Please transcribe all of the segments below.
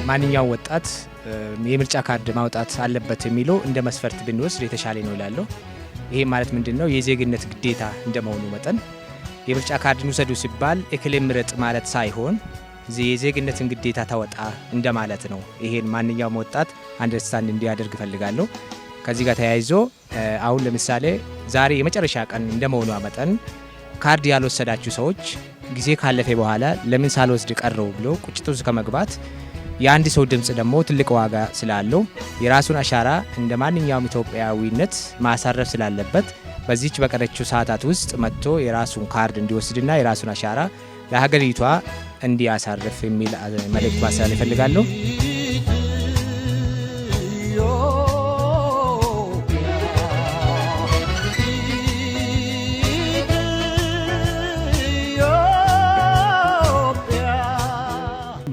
ማንኛው ወጣት የምርጫ ካርድ ማውጣት አለበት የሚለው እንደ መስፈርት ብንወስድ የተሻለ ነው ይላል። ይሄ ማለት ምንድነው? የዜግነት ግዴታ እንደመሆኑ መጠን የምርጫ ካርድን ውሰዱ ሲባል እክሌ ምረጥ ማለት ሳይሆን የዜግነትን ግዴታ ታወጣ እንደማለት ነው። ይሄን ማንኛውም ወጣት አንደርስታንድ እንዲያደርግ ፈልጋለሁ። ከዚህ ጋር ተያይዞ አሁን ለምሳሌ ዛሬ የመጨረሻ ቀን እንደመሆኑ መጠን ካርድ ያልወሰዳችሁ ሰዎች ጊዜ ካለፈ በኋላ ለምን ሳልወስድ ቀረው ብሎ ቁጭት ውስጥ ከመግባት የአንድ ሰው ድምጽ ደግሞ ትልቅ ዋጋ ስላለው የራሱን አሻራ እንደ ማንኛውም ኢትዮጵያዊነት ማሳረፍ ስላለበት በዚህች በቀረችው ሰዓታት ውስጥ መጥቶ የራሱን ካርድ እንዲወስድና የራሱን አሻራ ለሀገሪቷ እንዲያሳርፍ የሚል መልእክት ማስተላለፍ እፈልጋለሁ።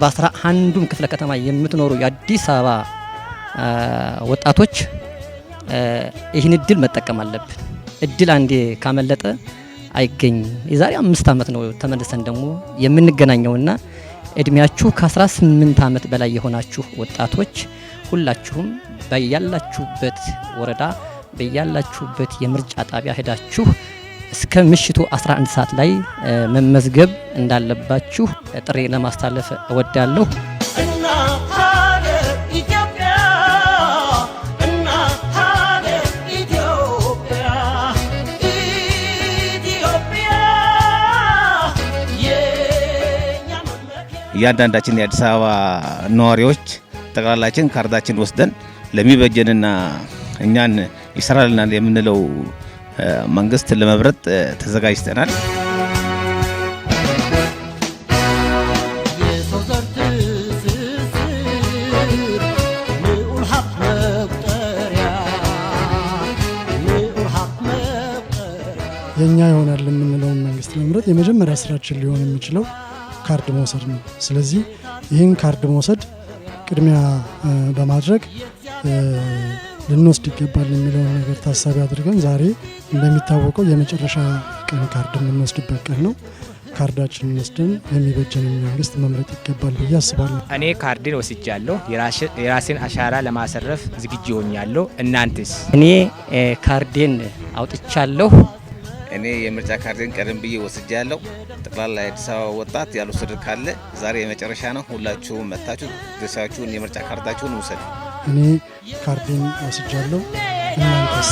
በ11ዱም ክፍለ ከተማ የምትኖሩ የአዲስ አበባ ወጣቶች ይህን እድል መጠቀም አለብን። እድል አንዴ ካመለጠ አይገኝም። የዛሬ 5 ዓመት ነው ተመልሰን ደግሞ የምንገናኘውና እድሜያችሁ ከ18 ዓመት በላይ የሆናችሁ ወጣቶች ሁላችሁም በያላችሁበት ወረዳ በያላችሁበት የምርጫ ጣቢያ ሄዳችሁ እስከ ምሽቱ 11 ሰዓት ላይ መመዝገብ እንዳለባችሁ ጥሪ ለማስተላለፍ እወዳለሁ። እያንዳንዳችን የአዲስ አበባ ነዋሪዎች ጠቅላላችን ካርዳችን ወስደን ለሚበጀንና እኛን ይሰራልናል የምንለው መንግስት ለመብረጥ ተዘጋጅተናል። የኛ ይሆናል የምንለው መንግስት ለመምረጥ የመጀመሪያ ስራችን ሊሆን የሚችለው ካርድ መውሰድ ነው። ስለዚህ ይህን ካርድ መውሰድ ቅድሚያ በማድረግ ልንወስድ ይገባል የሚለውን ነገር ታሳቢ አድርገን ዛሬ እንደሚታወቀው የመጨረሻ ቀን ካርድ የምንወስድበት ቀን ነው። ካርዳችንን ወስደን የሚበጀንን መንግስት መምረጥ ይገባል ብዬ አስባለሁ። እኔ ካርድን ወስጃለሁ። የራሴን አሻራ ለማሰረፍ ዝግጁ ሆኛለሁ። እናንተስ? እኔ ካርዴን አውጥቻለሁ። እኔ የምርጫ ካርድን ቀደም ብዬ ወስጃለሁ። ጠቅላላ የአዲስ አበባ ወጣት ያልወሰደ ካለ ዛሬ የመጨረሻ ነው። ሁላችሁም መጣችሁ ድርሻችሁን የምርጫ ካርዳችሁን ውሰዱ። እኔ ካርድን ወስጃለሁ። እናንተስ?